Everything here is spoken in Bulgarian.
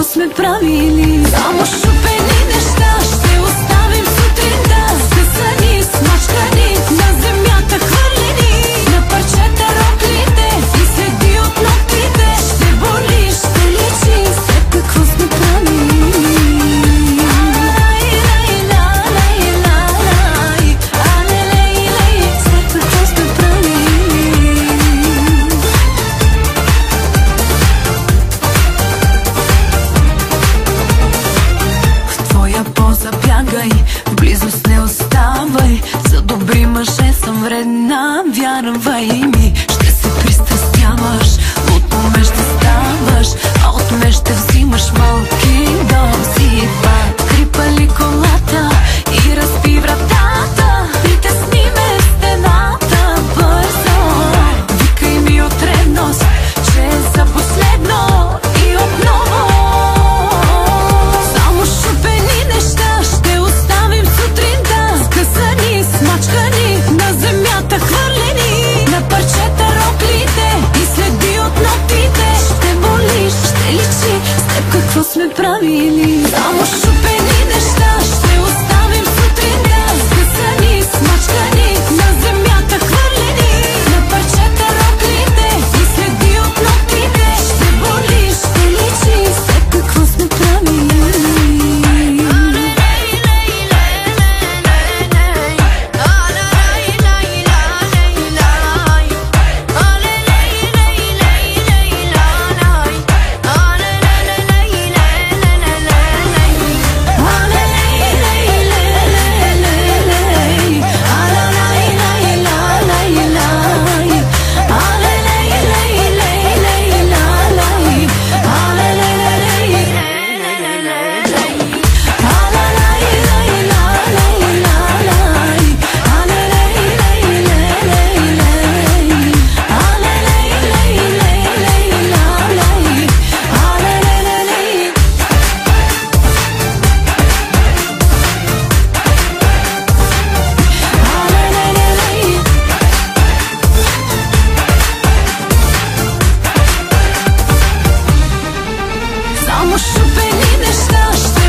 какво сме правили. Само шупени неща ще оставим сутринта. Скъсани, смачкани, на земята хвърлени, на парчета роклите и следи от ногтите. Ще боли, ще личи, след какво сме правили. В близост не оставай, за добри мъже съм вредна, вярвай ми. Ще се пристрастяваш, от уме ще ставаш, а от мен ще взимаш малки дози. Крипали колата и разби вратата, притесни ме стената бързо. Викай ми от ревност, че е за последно и отново. Само шупени неща ще оставим сутринта. Скъсани, смачкани, на земята хвърлени, на парчета роклите и следи от ногтите. Ще боли, ще личи, с теб какво сме правили. Само шупени неща ще оставим сутринта. Скъсани, смачкани, на земята хвърлени, на парчета роклите и следи от ногтите. Ще боли, ще личи, с теб какво сме правили. Само шупени неща ще